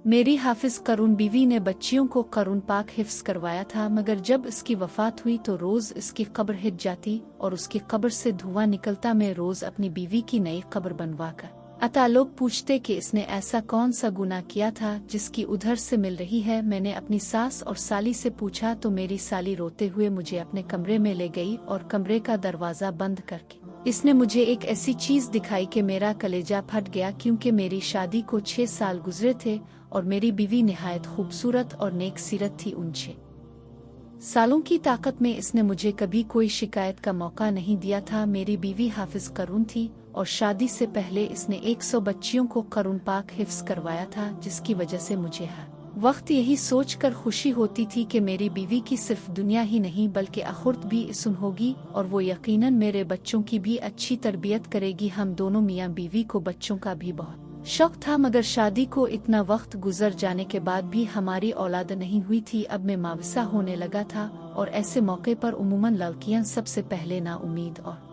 मेरी हाफिज करुण बीवी ने बच्चियों को करुण पाक हिफ्स करवाया था, मगर जब इसकी वफात हुई तो रोज़ इसकी कब्र हिट जाती और उसकी कब्र से धुआं निकलता। मैं रोज़ अपनी बीवी की नई कब्र बनवा कर अता लोग पूछते कि इसने ऐसा कौन सा गुनाह किया था जिसकी उधर से मिल रही है। मैंने अपनी सास और साली से पूछा तो मेरी साली रोते हुए मुझे अपने कमरे में ले गई और कमरे का दरवाज़ा बंद करके इसने मुझे एक ऐसी चीज़ दिखाई कि मेरा कलेजा फट गया, क्योंकि मेरी शादी को 6 साल गुजरे थे और मेरी बीवी निहायत खूबसूरत और नेक सीरत थी। उन 6 सालों की ताकत में इसने मुझे कभी कोई शिकायत का मौका नहीं दिया था। मेरी बीवी हाफिज करुण थी और शादी से पहले इसने 100 बच्चियों को करुण पाक हिफ्स करवाया था, जिसकी वजह से मुझे हर वक्त यही सोचकर खुशी होती थी कि मेरी बीवी की सिर्फ दुनिया ही नहीं बल्कि आखिरत भी इसन होगी और वो यकीनन मेरे बच्चों की भी अच्छी तरबियत करेगी। हम दोनों मियाँ बीवी को बच्चों का भी बहुत शौक था, मगर शादी को इतना वक्त गुजर जाने के बाद भी हमारी औलाद नहीं हुई थी। अब मैं मावसा होने लगा था और ऐसे मौके पर उमूमन लड़कियां सबसे पहले ना उम्मीद और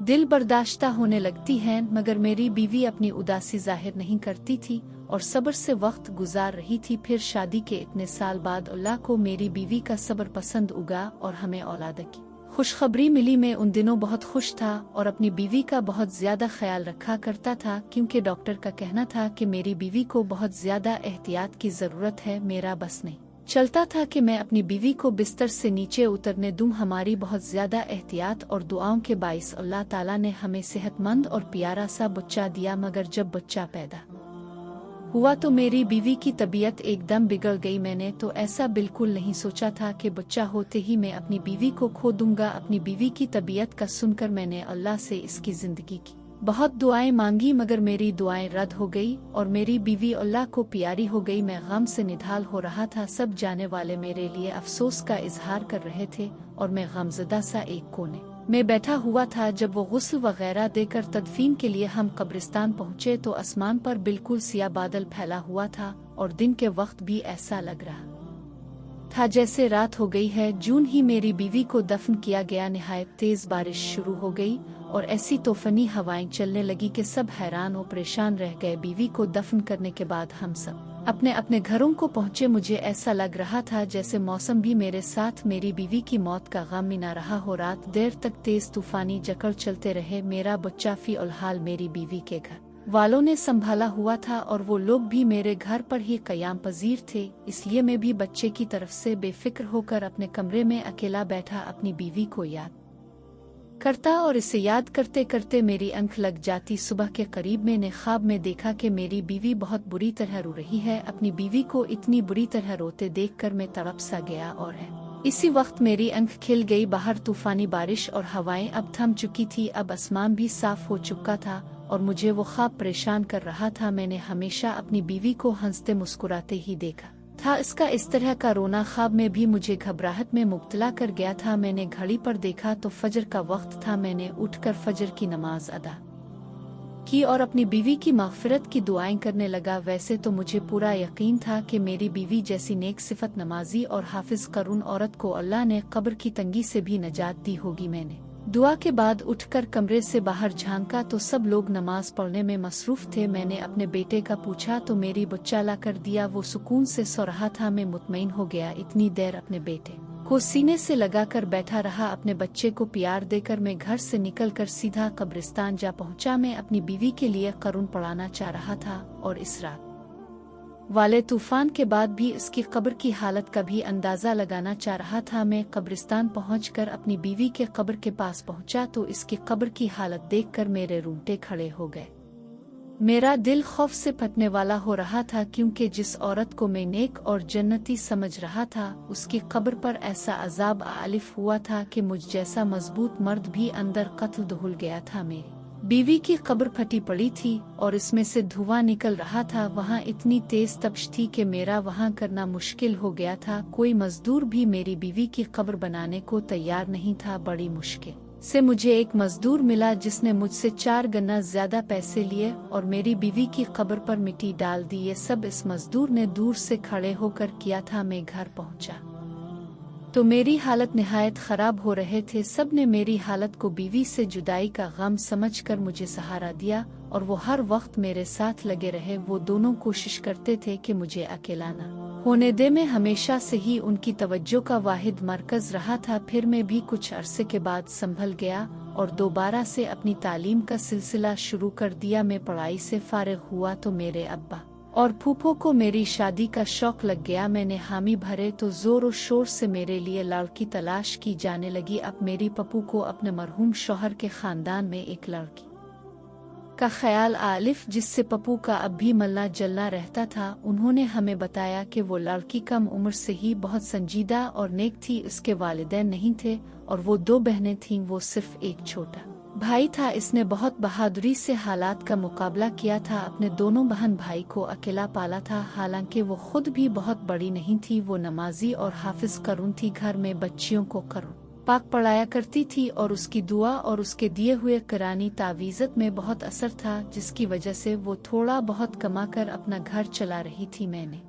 दिल बर्दाश्ता होने लगती हैं, मगर मेरी बीवी अपनी उदासी जाहिर नहीं करती थी और सब्र से वक्त गुजार रही थी। फिर शादी के इतने साल बाद अल्लाह को मेरी बीवी का सब्र पसंद उगा और हमें औलाद की खुशखबरी मिली। मैं उन दिनों बहुत खुश था और अपनी बीवी का बहुत ज्यादा ख्याल रखा करता था, क्योंकि डॉक्टर का कहना था कि मेरी बीवी को बहुत ज्यादा एहतियात की जरूरत है। मेरा बस नहीं चलता था कि मैं अपनी बीवी को बिस्तर से नीचे उतरने दूं। हमारी बहुत ज्यादा एहतियात और दुआओं के बाइस अल्लाह ताला ने हमें सेहतमंद और प्यारा सा बच्चा दिया। मगर जब बच्चा पैदा हुआ तो मेरी बीवी की तबीयत एकदम बिगड़ गई। मैंने तो ऐसा बिल्कुल नहीं सोचा था कि बच्चा होते ही मैं अपनी बीवी को खो दूंगा। अपनी बीवी की तबीयत का सुनकर मैंने अल्लाह से इसकी जिंदगी की बहुत दुआएं मांगी, मगर मेरी दुआएं रद्द हो गई और मेरी बीवी अल्लाह को प्यारी हो गई। मैं गम से निढाल हो रहा था। सब जाने वाले मेरे लिए अफसोस का इजहार कर रहे थे और मैं गमज़दा सा एक कोने में बैठा हुआ था। जब वो गुस्ल वगैरह देकर तदफीन के लिए हम कब्रिस्तान पहुँचे तो आसमान पर बिल्कुल सिया बादल फैला हुआ था और दिन के वक्त भी ऐसा लग रहा था जैसे रात हो गई है। जून ही मेरी बीवी को दफन किया गया, निहायत तेज बारिश शुरू हो गई और ऐसी तूफानी हवाएं चलने लगी कि सब हैरान और परेशान रह गए। बीवी को दफन करने के बाद हम सब अपने अपने घरों को पहुंचे। मुझे ऐसा लग रहा था जैसे मौसम भी मेरे साथ मेरी बीवी की मौत का गम मिना रहा हो। रात देर तक तेज तूफानी जकड़ चलते रहे। मेरा बच्चा फी हाल मेरी बीवी के घर वालों ने संभाला हुआ था और वो लोग भी मेरे घर पर ही कयाम पजीर थे, इसलिए मैं भी बच्चे की तरफ से बेफिक्र होकर अपने कमरे में अकेला बैठा अपनी बीवी को याद करता और इसे याद करते करते मेरी आंख लग जाती। सुबह के करीब मैंने ख्वाब में देखा कि मेरी बीवी बहुत बुरी तरह रो रही है। अपनी बीवी को इतनी बुरी तरह रोते देखकर मैं तड़प सा गया और इसी वक्त मेरी आंख खिल गई। बाहर तूफानी बारिश और हवाएं अब थम चुकी थी। अब आसमान भी साफ हो चुका था और मुझे वो ख्वाब परेशान कर रहा था। मैंने हमेशा अपनी बीवी को हंसते मुस्कुराते ही देखा था। इसका इस तरह का रोना ख्वाब में भी मुझे घबराहट में मुब्तला कर गया था। मैंने घड़ी पर देखा तो फजर का वक्त था। मैंने उठकर फजर की नमाज अदा की और अपनी बीवी की मग़फ़िरत की दुआएं करने लगा। वैसे तो मुझे पूरा यकीन था कि मेरी बीवी जैसी नेक सिफत नमाजी और हाफिज करुण औरत को अल्लाह ने कब्र की तंगी से भी नजात दी होगी। मैंने दुआ के बाद उठकर कमरे से बाहर झांका तो सब लोग नमाज पढ़ने में मसरूफ थे। मैंने अपने बेटे का पूछा तो मेरी बच्चा ला कर दिया। वो सुकून से सो रहा था। मैं मुतमईन हो गया। इतनी देर अपने बेटे को सीने से लगाकर बैठा रहा। अपने बच्चे को प्यार देकर मैं घर से निकलकर सीधा कब्रिस्तान जा पहुंचा। मैं अपनी बीवी के लिए करुण पढ़ाना चाह रहा था और इस रात वाले तूफान के बाद भी इसकी कब्र की हालत का भी अंदाजा लगाना चाह रहा था। मैं कब्रिस्तान पहुंचकर अपनी बीवी के कब्र के पास पहुंचा तो इसकी कब्र की हालत देखकर मेरे रूंगटे खड़े हो गए। मेरा दिल खौफ से फटने वाला हो रहा था, क्योंकि जिस औरत को मैं नेक और जन्नती समझ रहा था उसकी कब्र पर ऐसा अजाब आलिफ हुआ था कि मुझ जैसा मजबूत मर्द भी अंदर कत्ल धुल गया था। मेरी बीवी की कब्र फटी पड़ी थी और इसमें से धुआं निकल रहा था। वहाँ इतनी तेज तपश थी कि मेरा वहाँ करना मुश्किल हो गया था। कोई मजदूर भी मेरी बीवी की कब्र बनाने को तैयार नहीं था। बड़ी मुश्किल से मुझे एक मजदूर मिला जिसने मुझसे 4 गुना ज्यादा पैसे लिए और मेरी बीवी की कब्र पर मिट्टी डाल दी। ये सब इस मजदूर ने दूर से खड़े होकर किया था। मैं घर पहुंचा तो मेरी हालत निहायत ख़राब हो रहे थे। सब ने मेरी हालत को बीवी से जुदाई का गम समझकर मुझे सहारा दिया और वो हर वक्त मेरे साथ लगे रहे। वो दोनों कोशिश करते थे कि मुझे अकेला न होने दे। मैं हमेशा से ही उनकी तवज्जो का वाहिद मरकज़ रहा था। फिर मैं भी कुछ अरसे के बाद संभल गया और दोबारा से अपनी तालीम का सिलसिला शुरू कर दिया। मैं पढ़ाई से फारिग हुआ तो मेरे अब्बा और फूफो को मेरी शादी का शौक लग गया। मैंने हामी भरे तो जोर और शोर से मेरे लिए लड़की तलाश की जाने लगी। अब मेरी पप्पू को अपने मरहूम शौहर के खानदान में एक लड़की का ख्याल आलिफ, जिससे पप्पू का अब भी मलना जलना रहता था। उन्होंने हमें बताया कि वो लड़की कम उम्र से ही बहुत संजीदा और नेक थी। उसके वालिदैन नहीं थे और वो 2 बहनें थीं। वो सिर्फ एक छोटा भाई था। इसने बहुत बहादुरी से हालात का मुकाबला किया था। अपने दोनों बहन भाई को अकेला पाला था। हालांकि वो खुद भी बहुत बड़ी नहीं थी। वो नमाजी और हाफिज करून थी। घर में बच्चियों को करून पाक पढ़ाया करती थी और उसकी दुआ और उसके दिए हुए करानी तावीज़त में बहुत असर था, जिसकी वजह से वो थोड़ा बहुत कमाकर अपना घर चला रही थी। मैंने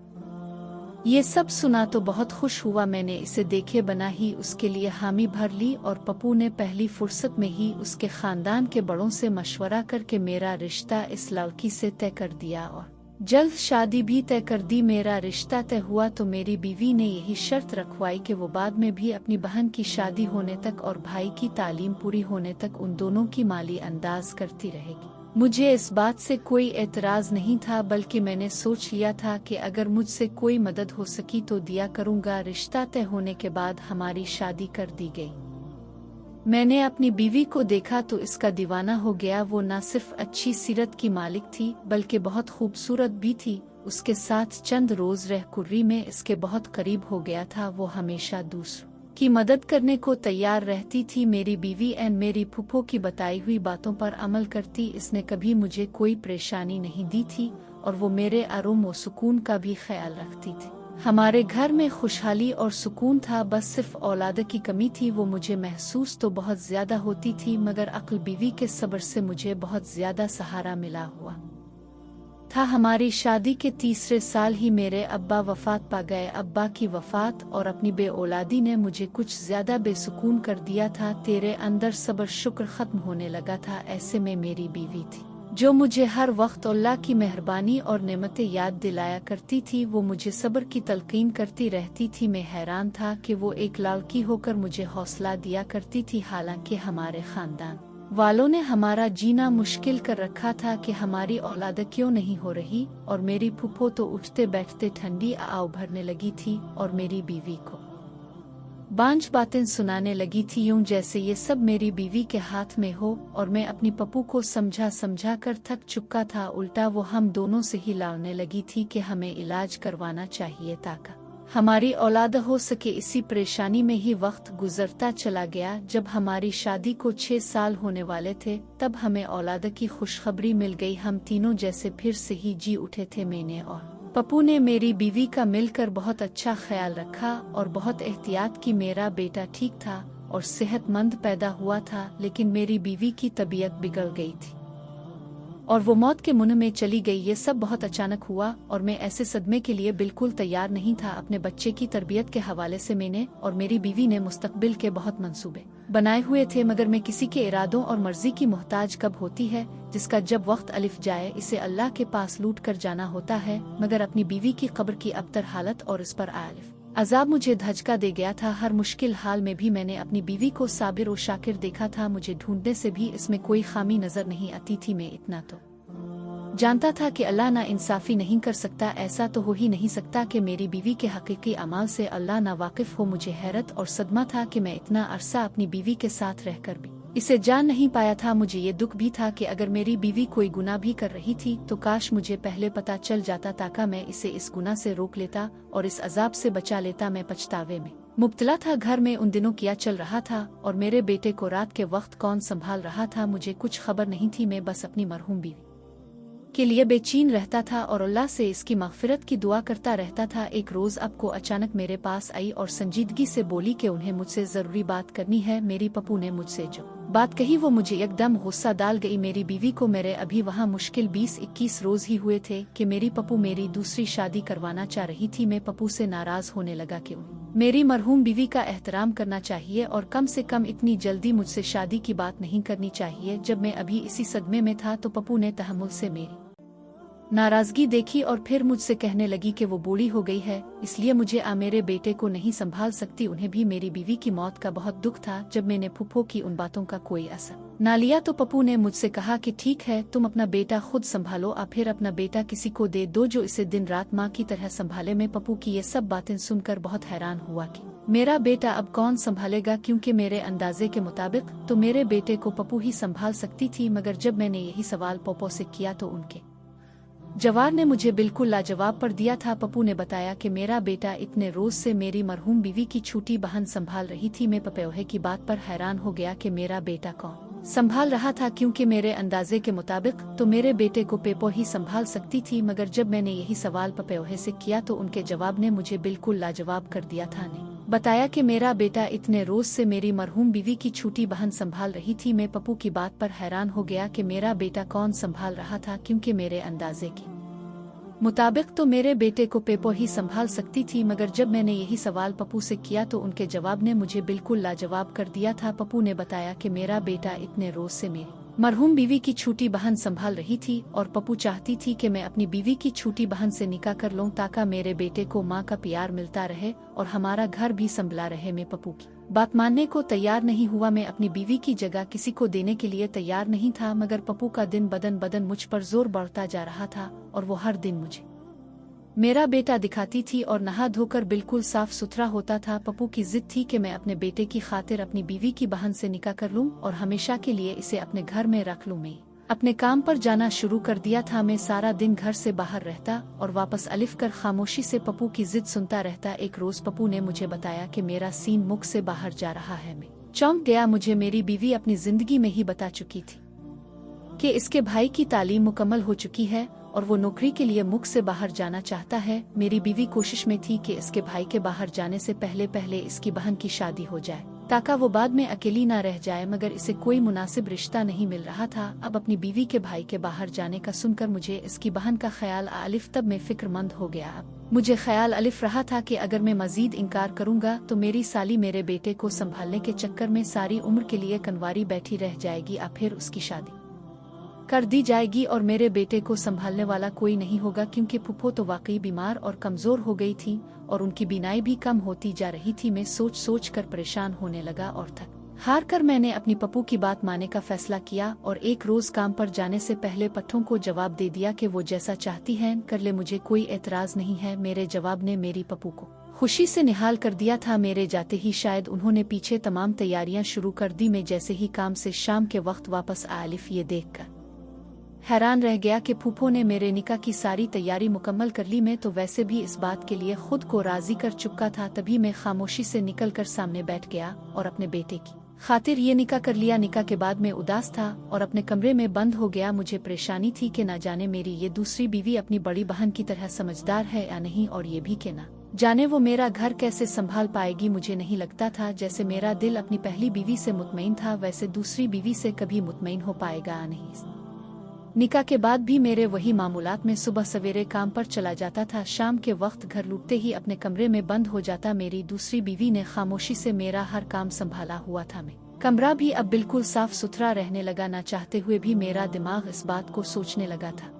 ये सब सुना तो बहुत खुश हुआ। मैंने इसे देखे बना ही उसके लिए हामी भर ली और पप्पू ने पहली फुर्सत में ही उसके खानदान के बड़ों से मशवरा करके मेरा रिश्ता इस लड़की से तय कर दिया और जल्द शादी भी तय कर दी। मेरा रिश्ता तय हुआ तो मेरी बीवी ने यही शर्त रखवाई कि वो बाद में भी अपनी बहन की शादी होने तक और भाई की तालीम पूरी होने तक उन दोनों की माली अंदाज करती रहेगी। मुझे इस बात से कोई एतराज़ नहीं था, बल्कि मैंने सोच लिया था कि अगर मुझसे कोई मदद हो सकी तो दिया करूँगा। रिश्ता तय होने के बाद हमारी शादी कर दी गई। मैंने अपनी बीवी को देखा तो इसका दीवाना हो गया। वो न सिर्फ अच्छी सीरत की मालिक थी बल्कि बहुत खूबसूरत भी थी। उसके साथ चंद रोज़ रह कुर्री में इसके बहुत करीब हो गया था। वो हमेशा दूसरों की मदद करने को तैयार रहती थी। मेरी बीवी एंड मेरी फूफो की बताई हुई बातों पर अमल करती। इसने कभी मुझे कोई परेशानी नहीं दी थी और वो मेरे आराम व सुकून का भी ख्याल रखती थी। हमारे घर में खुशहाली और सुकून था, बस सिर्फ औलाद की कमी थी। वो मुझे महसूस तो बहुत ज्यादा होती थी, मगर अक्ल बीवी के सब्र से मुझे बहुत ज्यादा सहारा मिला हुआ था। हमारी शादी के तीसरे साल ही मेरे अब्बा वफात पा गए। अब्बा की वफात और अपनी बे औलादी ने मुझे कुछ ज्यादा बेसुकून कर दिया था। तेरे अंदर सब्र शुक्र खत्म होने लगा था। ऐसे में मेरी बीवी थी जो मुझे हर वक्त अल्लाह की मेहरबानी और नेमतें याद दिलाया करती थी। वो मुझे सब्र की तलकीन करती रहती थी। मैं हैरान था कि वो एक लड़की होकर मुझे हौसला दिया करती थी। हालांकि हमारे खानदान वालों ने हमारा जीना मुश्किल कर रखा था कि हमारी औलाद क्यों नहीं हो रही, और मेरी फूफो तो उठते बैठते ठंडी आव भरने लगी थी और मेरी बीवी को बांझ बातें सुनाने लगी थी, यूं जैसे ये सब मेरी बीवी के हाथ में हो। और मैं अपनी पप्पू को समझा समझा कर थक चुका था। उल्टा वो हम दोनों से ही लड़ने लगी थी कि हमें इलाज करवाना चाहिए ताकि हमारी औलाद हो सके। इसी परेशानी में ही वक्त गुजरता चला गया। जब हमारी शादी को 6 साल होने वाले थे तब हमें औलाद की खुशखबरी मिल गई। हम तीनों जैसे फिर से ही जी उठे थे। मैंने और पप्पू ने मेरी बीवी का मिलकर बहुत अच्छा ख्याल रखा और बहुत एहतियात की। मेरा बेटा ठीक था और सेहतमंद पैदा हुआ था, लेकिन मेरी बीवी की तबीयत बिगड़ गई थी और वो मौत के मुंह में चली गई। ये सब बहुत अचानक हुआ और मैं ऐसे सदमे के लिए बिल्कुल तैयार नहीं था। अपने बच्चे की तरबियत के हवाले से मैंने और मेरी बीवी ने मुस्तकबिल के बहुत मंसूबे बनाए हुए थे, मगर मैं किसी के इरादों और मर्जी की मोहताज कब होती है, जिसका जब वक्त अलिफ जाए इसे अल्लाह के पास लूट कर जाना होता है। मगर अपनी बीवी की कब्र की अबतर हालत और इस पर आलिफ अजाब मुझे धचका दे गया था। हर मुश्किल हाल में भी मैंने अपनी बीवी को साबिर और शाकिर देखा था। मुझे ढूंढने से भी इसमें कोई खामी नजर नहीं आती थी। मैं इतना तो जानता था कि अल्लाह ना इंसाफी नहीं कर सकता। ऐसा तो हो ही नहीं सकता कि मेरी बीवी के हकीकी अमाल से अल्लाह ना वाकिफ हो। मुझे हैरत और सदमा था कि मैं इतना अरसा अपनी बीवी के साथ रहकर भी इसे जान नहीं पाया था। मुझे ये दुख भी था कि अगर मेरी बीवी कोई गुनाह भी कर रही थी तो काश मुझे पहले पता चल जाता, ताकि मैं इसे इस गुनाह से रोक लेता और इस अजाब से बचा लेता। मैं पछतावे में मुब्तला था। घर में उन दिनों क्या चल रहा था और मेरे बेटे को रात के वक्त कौन संभाल रहा था, मुझे कुछ खबर नहीं थी। मैं बस अपनी मरहूम बीवी के लिए बेचैन रहता था और अल्लाह से इसकी मग़फ़िरत की दुआ करता रहता था। एक रोज़ अब को अचानक मेरे पास आई और संजीदगी से बोली कि उन्हें मुझसे ज़रूरी बात करनी है। मेरी पप्पू ने मुझसे जो बात कही वो मुझे एकदम गुस्सा डाल गई। मेरी बीवी को मेरे अभी वहाँ मुश्किल 20-21 रोज़ ही हुए थे कि मेरी पप्पू मेरी दूसरी शादी करवाना चाह रही थी। मैं पप्पू से नाराज़ होने लगा कि मेरी मरहूम बीवी का एहतराम करना चाहिए और कम से कम इतनी जल्दी मुझसे शादी की बात नहीं करनी चाहिए। जब मैं अभी इसी सदमे में था तो पप्पू ने तहम्मुल से मेरी नाराजगी देखी और फिर मुझसे कहने लगी कि वो बूढ़ी हो गई है, इसलिए मुझे मेरे बेटे को नहीं संभाल सकती। उन्हें भी मेरी बीवी की मौत का बहुत दुख था। जब मैंने फूफो की उन बातों का कोई असर ना लिया तो पप्पू ने मुझसे कहा कि ठीक है, तुम अपना बेटा खुद संभालो, फिर अपना बेटा किसी को दे दो जो इसे दिन रात माँ की तरह संभाले। मैं पप्पू की ये सब बातें सुनकर बहुत हैरान हुआ कि मेरा बेटा अब कौन संभालेगा, क्योंकि मेरे अंदाजे के मुताबिक तो मेरे बेटे को पप्पू ही संभाल सकती थी। मगर जब मैंने यही सवाल पप्पू से किया तो उनके जवाब ने मुझे बिल्कुल लाजवाब पर दिया था। पप्पू ने बताया कि मेरा बेटा इतने रोज से मेरी मरहूम बीवी की छोटी बहन संभाल रही थी। मैं पप्पू की बात पर हैरान हो गया कि मेरा बेटा कौन संभाल रहा था, क्योंकि मेरे अंदाजे के मुताबिक तो मेरे बेटे को पेपो ही संभाल सकती थी। मगर जब मैंने यही सवाल पप्पू से किया तो उनके जवाब ने मुझे बिल्कुल लाजवाब कर दिया था। ने बताया कि मेरा बेटा इतने रोज से मेरी मरहूम बीवी की छोटी बहन संभाल रही थी। मैं पप्पू की बात पर हैरान हो गया कि मेरा बेटा कौन संभाल रहा था, क्योंकि मेरे अंदाजे के मुताबिक तो मेरे बेटे को पेपो ही संभाल सकती थी। मगर जब मैंने यही सवाल पप्पू से किया तो उनके जवाब ने मुझे बिल्कुल लाजवाब कर दिया था। पप्पू ने बताया कि मेरा बेटा इतने रोज से मेरी मरहूम बीवी की छोटी बहन संभाल रही थी और पप्पू चाहती थी कि मैं अपनी बीवी की छोटी बहन से निकाह कर लूं ताकि मेरे बेटे को माँ का प्यार मिलता रहे और हमारा घर भी संभला रहे। मैं पप्पू की बात मानने को तैयार नहीं हुआ। मैं अपनी बीवी की जगह किसी को देने के लिए तैयार नहीं था। मगर पप्पू का दिन बदन मुझ पर जोर बढ़ता जा रहा था और वो हर दिन मुझे मेरा बेटा दिखाती थी और नहा धोकर बिल्कुल साफ सुथरा होता था। पप्पू की जिद थी कि मैं अपने बेटे की खातिर अपनी बीवी की बहन से निकाह कर लूं और हमेशा के लिए इसे अपने घर में रख लूं। मैं अपने काम पर जाना शुरू कर दिया था। मैं सारा दिन घर से बाहर रहता और वापस अलिफ कर खामोशी से पप्पू की जिद सुनता रहता। एक रोज पप्पू ने मुझे बताया कि मेरा सीन मुख से बाहर जा रहा है। मैं चौंक गया। मुझे मेरी बीवी अपनी जिंदगी में ही बता चुकी थी कि इसके भाई की तालीम मुकम्मल हो चुकी है और वो नौकरी के लिए मुल्क से बाहर जाना चाहता है। मेरी बीवी कोशिश में थी कि इसके भाई के बाहर जाने से पहले इसकी बहन की शादी हो जाए ताकि वो बाद में अकेली ना रह जाए। मगर इसे कोई मुनासिब रिश्ता नहीं मिल रहा था। अब अपनी बीवी के भाई के बाहर जाने का सुनकर मुझे इसकी बहन का ख्याल अलिफ। तब मैं फिक्रमंद हो गया। अब मुझे ख्याल अलिफ रहा था कि अगर मैं मजीद इनकार करूंगा तो मेरी साली मेरे बेटे को संभालने के चक्कर में सारी उम्र के लिए कनवारी बैठी रह जाएगी। अब फिर उसकी शादी कर दी जाएगी और मेरे बेटे को संभालने वाला कोई नहीं होगा, क्योंकि फूफो तो वाकई बीमार और कमजोर हो गई थी और उनकी बीनाई भी कम होती जा रही थी। मैं सोच कर परेशान होने लगा और थक हार कर मैंने अपनी पप्पू की बात मानने का फैसला किया और एक रोज काम पर जाने से पहले पट्टों को जवाब दे दिया कि वो जैसा चाहती हैं कर ले, मुझे कोई एतराज नहीं है। मेरे जवाब ने मेरी पप्पू को खुशी से निहाल कर दिया था। मेरे जाते ही शायद उन्होंने पीछे तमाम तैयारियां शुरू कर दी। मैं जैसे ही काम से शाम के वक्त वापस आलिफ ये देखकर हैरान रह गया कि फूफो ने मेरे निकाह की सारी तैयारी मुकम्मल कर ली। मैं तो वैसे भी इस बात के लिए खुद को राजी कर चुका था। तभी मैं खामोशी से निकलकर सामने बैठ गया और अपने बेटे की खातिर ये निकाह कर लिया। निकाह के बाद मैं उदास था और अपने कमरे में बंद हो गया। मुझे परेशानी थी कि ना जाने मेरी ये दूसरी बीवी अपनी बड़ी बहन की तरह समझदार है या नहीं, और ये भी कि ना जाने वो मेरा घर कैसे संभाल पाएगी। मुझे नहीं लगता था जैसे मेरा दिल अपनी पहली बीवी से मुतमईन था वैसे दूसरी बीवी से कभी मुतमईन हो पाएगा या नहीं। निकाह के बाद भी मेरे वही मामूलात में सुबह सवेरे काम पर चला जाता था। शाम के वक्त घर लौटते ही अपने कमरे में बंद हो जाता। मेरी दूसरी बीवी ने खामोशी से मेरा हर काम संभाला हुआ था। मैं कमरा भी अब बिल्कुल साफ सुथरा रहने लगा। ना चाहते हुए भी मेरा दिमाग इस बात को सोचने लगा था।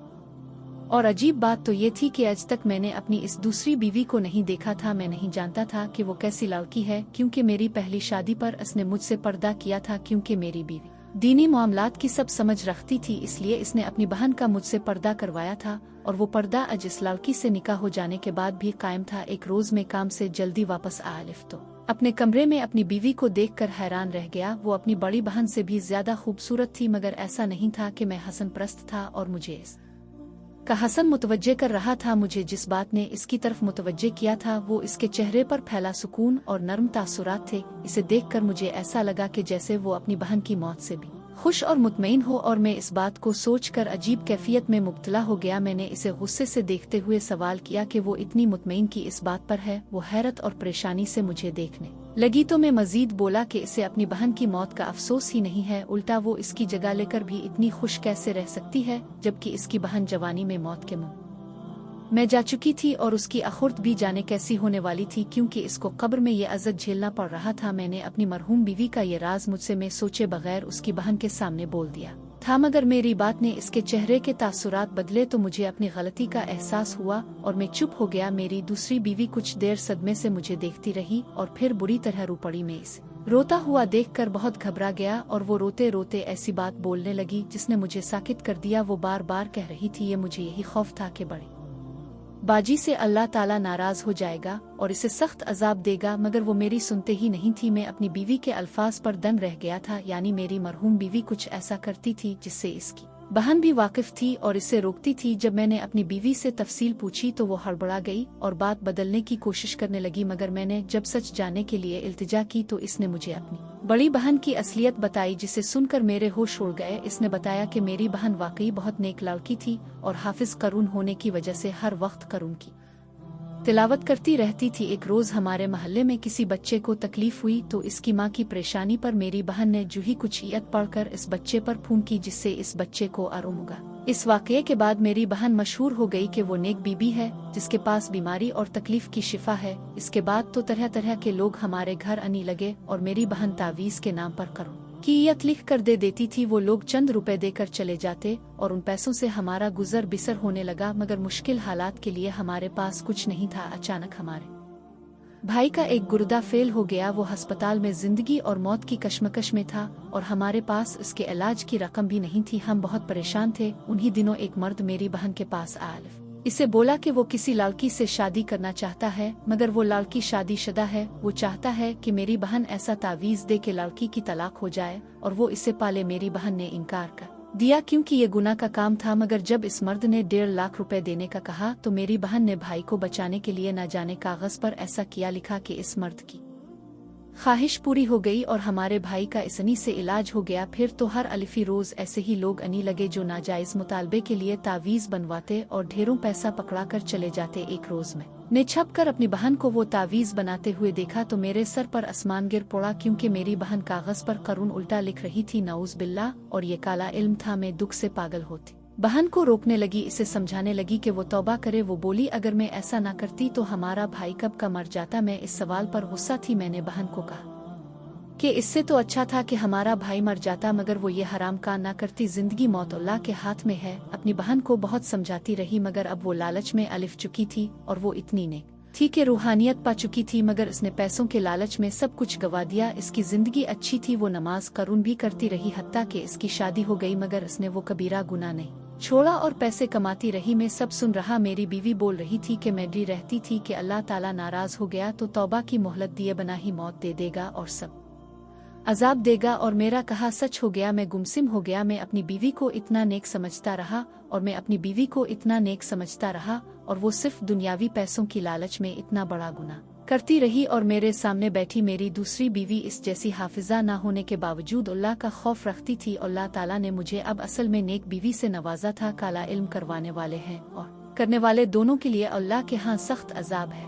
और अजीब बात तो ये थी कि आज तक मैंने अपनी इस दूसरी बीवी को नहीं देखा था। मैं नहीं जानता था कि वो कैसी लड़की है, क्योंकि मेरी पहली शादी पर इसने मुझसे पर्दा किया था। क्योंकि मेरी बीवी दीनी मामलात की सब समझ रखती थी, इसलिए इसने अपनी बहन का मुझसे पर्दा करवाया था और वो पर्दा आज इस लड़की से निकाह हो जाने के बाद भी कायम था। एक रोज मैं काम से जल्दी वापस आलिफ तो अपने कमरे में अपनी बीवी को देखकर हैरान रह गया। वो अपनी बड़ी बहन से भी ज्यादा खूबसूरत थी, मगर ऐसा नहीं था कि मैं हसन परस्त था और मुझे इस का हसन मुतवज्जे कर रहा था। मुझे जिस बात ने इसकी तरफ मुतवज्जे किया था वो इसके चेहरे पर फैला सुकून और नरम तासुरात थे। इसे देखकर मुझे ऐसा लगा कि जैसे वो अपनी बहन की मौत से भी खुश और मुतमईन हो, और मैं इस बात को सोचकर अजीब कैफियत में मुब्तला हो गया। मैंने इसे गुस्से से देखते हुए सवाल किया कि वो इतनी मुतमईन की इस बात पर है। वो हैरत और परेशानी से मुझे देखने लगी तो मैं मजीद बोला कि इसे अपनी बहन की मौत का अफसोस ही नहीं है, उल्टा वो इसकी जगह लेकर भी इतनी खुश कैसे रह सकती है जबकि इसकी बहन जवानी में मौत के मुंह मैं जा चुकी थी और उसकी आखिरत भी जाने कैसी होने वाली थी, क्योंकि इसको कब्र में ये अज़ब झेलना पड़ रहा था। मैंने अपनी मरहूम बीवी का ये राज मुझसे मैं सोचे बगैर उसकी बहन के सामने बोल दिया था, मगर मेरी बात ने इसके चेहरे के तासुरात बदले तो मुझे अपनी गलती का एहसास हुआ और मैं चुप हो गया। मेरी दूसरी बीवी कुछ देर सदमे से मुझे देखती रही और फिर बुरी तरह रो पड़ी। मैं इसे रोता हुआ देखकर बहुत घबरा गया और वो रोते रोते ऐसी बात बोलने लगी जिसने मुझे साकित कर दिया। वो बार बार कह रही थी, ये मुझे यही खौफ था कि बड़ी बाजी से अल्लाह ताला नाराज हो जाएगा और इसे सख्त अजाब देगा, मगर वो मेरी सुनते ही नहीं थी। मैं अपनी बीवी के अल्फाज पर दंग रह गया था, यानी मेरी मरहूम बीवी कुछ ऐसा करती थी जिससे इसकी बहन भी वाकिफ थी और इसे रोकती थी। जब मैंने अपनी बीवी से तफसील पूछी तो वो हड़बड़ा गई और बात बदलने की कोशिश करने लगी, मगर मैंने जब सच जानने के लिए इल्तिजा की तो इसने मुझे अपनी बड़ी बहन की असलियत बताई, जिसे सुनकर मेरे होश उड़ गए। इसने बताया कि मेरी बहन वाकई बहुत नेक लड़की थी और हाफिज करून होने की वजह से हर वक्त करून की तिलावत करती रहती थी। एक रोज हमारे मोहल्ले में किसी बच्चे को तकलीफ हुई तो इसकी माँ की परेशानी पर मेरी बहन ने जूही कुछ ईयत पढ़कर इस बच्चे पर फूंकी, जिससे इस बच्चे को आराम हुआ। इस वाकये के बाद मेरी बहन मशहूर हो गई कि वो नेक बीबी है जिसके पास बीमारी और तकलीफ की शिफा है। इसके बाद तो तरह तरह के लोग हमारे घर आने लगे और मेरी बहन तावीज़ के नाम पर करो की ईयत लिख कर दे देती थी। वो लोग चंद रुपए देकर चले जाते और उन पैसों से हमारा गुजर बिसर होने लगा, मगर मुश्किल हालात के लिए हमारे पास कुछ नहीं था। अचानक हमारे भाई का एक गुर्दा फेल हो गया। वो अस्पताल में जिंदगी और मौत की कश्मकश में था और हमारे पास इसके इलाज की रकम भी नहीं थी। हम बहुत परेशान थे। उन्हीं दिनों एक मर्द मेरी बहन के पास आया, इसे बोला कि वो किसी लड़की से शादी करना चाहता है, मगर वो लड़की शादीशुदा है। वो चाहता है कि मेरी बहन ऐसा तावीज़ दे कि लड़की की तलाक हो जाए और वो इसे पाले। मेरी बहन ने इनकार कर दिया क्योंकि ये गुनाह का काम था, मगर जब इस मर्द ने 1.5 लाख रुपए देने का कहा तो मेरी बहन ने भाई को बचाने के लिए न जाने कागज पर ऐसा किया लिखा कि इस मर्द की ख्वाहिश पूरी हो गई और हमारे भाई का इसनी से इलाज हो गया। फिर तो हर अलिफी रोज ऐसे ही लोग आने लगे जो नाजायज मुतालबे के लिए तावीज़ बनवाते और ढेरों पैसा पकड़ा कर चले जाते। एक रोज ने छप कर अपनी बहन को वो तावीज़ बनाते हुए देखा तो मेरे सर पर आसमान गिर पड़ा, क्योंकि मेरी बहन कागज पर करून उल्टा लिख रही थी, नऊज़ बिल्लाह, और ये काला इल्म था। मैं दुख से पागल होती बहन को रोकने लगी, इसे समझाने लगी कि वो तौबा करे। वो बोली, अगर मैं ऐसा ना करती तो हमारा भाई कब का मर जाता। मैं इस सवाल पर गुस्सा थी। मैंने बहन को कहा कि इससे तो अच्छा था कि हमारा भाई मर जाता, मगर वो ये हराम काम ना करती। जिंदगी मौत अल्लाह के हाथ में है। अपनी बहन को बहुत समझाती रही, मगर अब वो लालच में अलिफ चुकी थी और वो इतनी नेक थी कि रूहानियत पा चुकी थी, मगर इसने पैसों के लालच में सब कुछ गवा दिया। इसकी जिंदगी अच्छी थी, वो नमाज करून भी करती रही, हत्ता कि इसकी शादी हो गई, मगर इसने वो कबीरा गुनाह नहीं छोड़ा और पैसे कमाती रही। मैं सब सुन रहा। मेरी बीवी बोल रही थी कि मैं डरी रहती थी कि अल्लाह ताला नाराज हो गया तो तौबा की मोहलत दिए बना ही मौत दे देगा और सब अजाब देगा, और मेरा कहा सच हो गया। मैं गुमसिम हो गया। मैं अपनी बीवी को इतना नेक समझता रहा और मैं अपनी बीवी को इतना नेक समझता रहा और वो सिर्फ दुनियावी पैसों की लालच में इतना बड़ा गुनाह करती रही। और मेरे सामने बैठी मेरी दूसरी बीवी इस जैसी हाफिजा ना होने के बावजूद अल्लाह का खौफ रखती थी। अल्लाह ताला ने मुझे अब असल में नेक बीवी से नवाजा था। काला इल्म करवाने वाले हैं और करने वाले दोनों के लिए अल्लाह के यहाँ सख्त अजाब है।